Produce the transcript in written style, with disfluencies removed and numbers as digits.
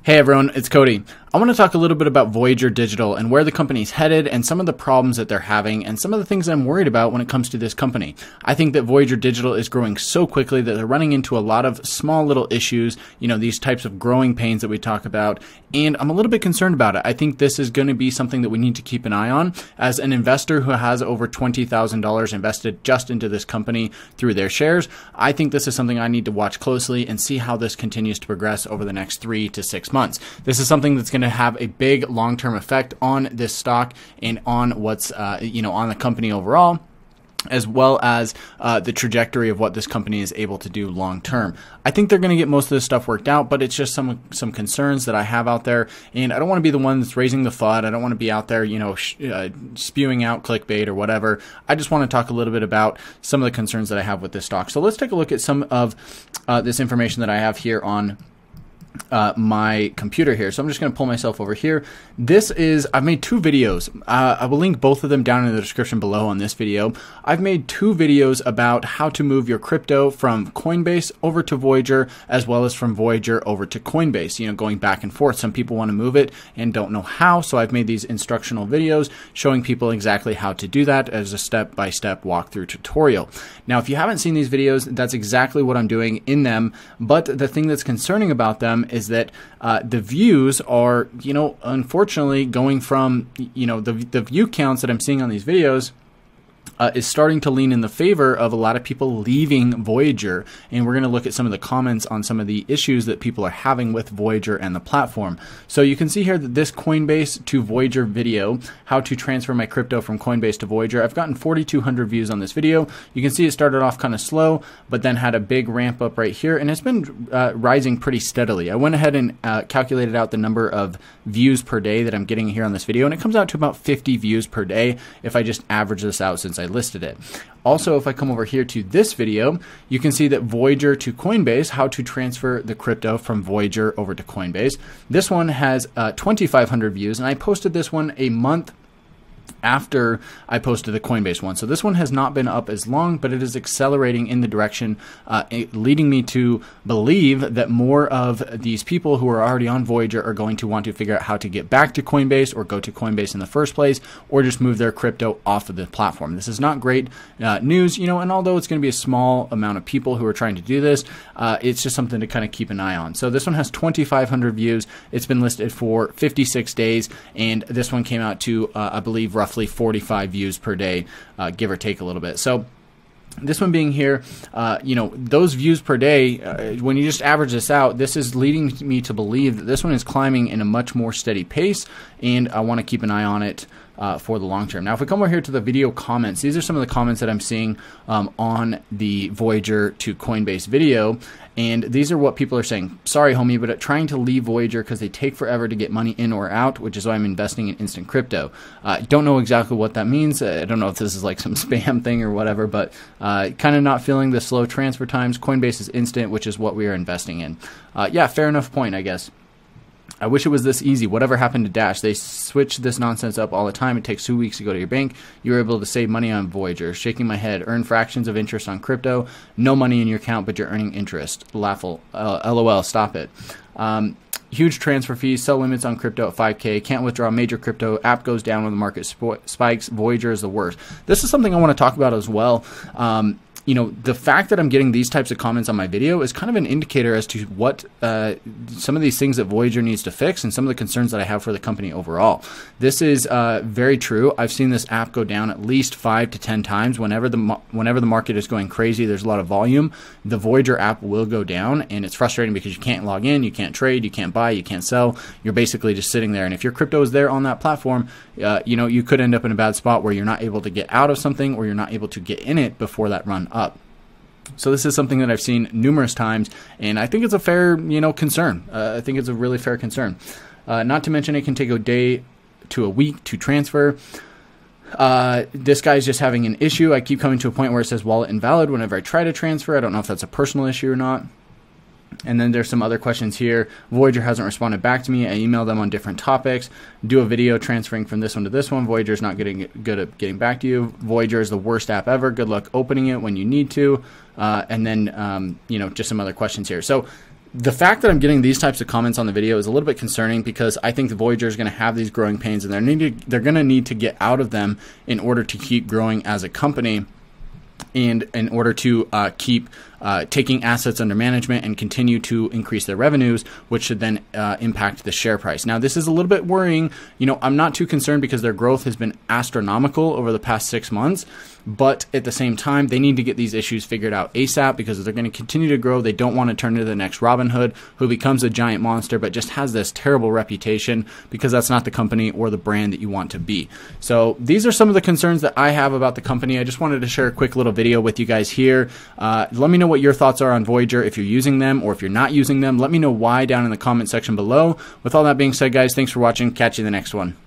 Hey everyone, it's Cody. I want to talk a little bit about Voyager Digital and where the company's headed and some of the problems that they're having and some of the things that I'm worried about when it comes to this company. I think that Voyager Digital is growing so quickly that they're running into a lot of small little issues, these types of growing pains that we talk about, and I'm a little bit concerned about it. I think this is going to be something that we need to keep an eye on. As an investor who has over $20,000 invested just into this company through their shares, I think this is something I need to watch closely and see how this continues to progress over the next 3 to 6 months. This is something that's going to have a big long-term effect on this stock and on what's on the company overall, as well as the trajectory of what this company is able to do long term. I think they're going to get most of this stuff worked out, but it's just some concerns that I have out there, and I don't want to be the one that's raising the FUD. I don't want to be out there, spewing out clickbait or whatever. I just want to talk a little bit about some of the concerns that I have with this stock. So let's take a look at some of this information that I have here on my computer here. So I'm just going to pull myself over here. I've made 2 videos. I will link both of them down in the description below on this video. I've made 2 videos about how to move your crypto from Coinbase over to Voyager, as well as from Voyager over to Coinbase, going back and forth. Some people want to move it and don't know how. So I've made these instructional videos showing people exactly how to do that as a step-by-step walkthrough tutorial. Now, if you haven't seen these videos, that's exactly what I'm doing in them. But the thing that's concerning about them is that the views are, unfortunately going from, the view counts that I'm seeing on these videos is starting to lean in the favor of a lot of people leaving Voyager. And we're going to look at some of the comments on some of the issues that people are having with Voyager and the platform. So you can see here that this Coinbase to Voyager video, how to transfer my crypto from Coinbase to Voyager, I've gotten 4,200 views on this video. You can see it started off kind of slow, but then had a big ramp up right here, and it's been rising pretty steadily. I went ahead and calculated out the number of views per day that I'm getting here on this video, and it comes out to about 50 views per day if I just average this out since I listed it. Also, if I come over here to this video, you can see that Voyager to Coinbase, how to transfer the crypto from Voyager over to Coinbase. This one has 2,500 views, and I posted this one a month after I posted the Coinbase one. So this one has not been up as long, but it is accelerating in the direction, leading me to believe that more of these people who are already on Voyager are going to want to figure out how to get back to Coinbase or go to Coinbase in the first place, or just move their crypto off of the platform. This is not great news, and although it's going to be a small amount of people who are trying to do this, it's just something to kind of keep an eye on. So this one has 2,500 views. It's been listed for 56 days, and this one came out to, I believe, roughly 45 views per day, give or take a little bit. So this one being here, those views per day, when you just average this out, this is leading me to believe that this one is climbing in a much more steady pace, and I want to keep an eye on it for the long term. Now, if we come over here to the video comments, these are some of the comments that I'm seeing on the Voyager to Coinbase video, and these are what people are saying. Sorry, homie, but trying to leave Voyager because they take forever to get money in or out, which is why I'm investing in instant crypto. Don't know exactly what that means. I don't know if this is like some spam thing or whatever, but kind of not feeling the slow transfer times. Coinbase is instant, which is what we are investing in. Yeah, fair enough point, I guess. I wish it was this easy. Whatever happened to Dash? They switch this nonsense up all the time. It takes 2 weeks to go to your bank. You were able to save money on Voyager. Shaking my head. Earn fractions of interest on crypto. No money in your account, but you're earning interest. Laughable. LOL. Stop it. Huge transfer fees. Sell limits on crypto at 5K. Can't withdraw major crypto. App goes down when the market spikes. Voyager is the worst. This is something I want to talk about as well. The fact that I'm getting these types of comments on my video is kind of an indicator as to what some of these things that Voyager needs to fix and some of the concerns that I have for the company overall. This is very true. I've seen this app go down at least 5 to 10 times. Whenever the market is going crazy, there's a lot of volume, the Voyager app will go down, and it's frustrating because you can't log in, you can't trade, you can't buy, you can't sell. You're basically just sitting there, and if your crypto is there on that platform, you could end up in a bad spot where you're not able to get out of something or you're not able to get in it before that run up. So this is something that I've seen numerous times, and I think it's a fair, concern. I think it's a really fair concern. Not to mention it can take a day to a week to transfer. This guy's just having an issue. I keep coming to a point where it says wallet invalid whenever I try to transfer. I don't know if that's a personal issue or not. And then there's some other questions here. Voyager hasn't responded back to me. I emailed them on different topics. Do a video transferring from this one to this one. Voyager's not good at getting back to you. Voyager is the worst app ever. Good luck opening it when you need to. And then, just some other questions here. So The fact that I'm getting these types of comments on the video is a little bit concerning, because I think the Voyager is going to have these growing pains, and they're going to need to get out of them in order to keep growing as a company, and in order to keep taking assets under management and continue to increase their revenues, which should then impact the share price. Now, this is a little bit worrying. You know, I'm not too concerned because their growth has been astronomical over the past 6 months, but at the same time, they need to get these issues figured out ASAP, because they're going to continue to grow. They don't want to turn into the next Robinhood, who becomes a giant monster, but just has this terrible reputation, because that's not the company or the brand that you want to be. So these are some of the concerns that I have about the company. I just wanted to share a quick little video with you guys here. Let me know what your thoughts are on Voyager, if you're using them or if you're not using them. Let me know why down in the comment section below. With all that being said, guys, thanks for watching. Catch you in the next one.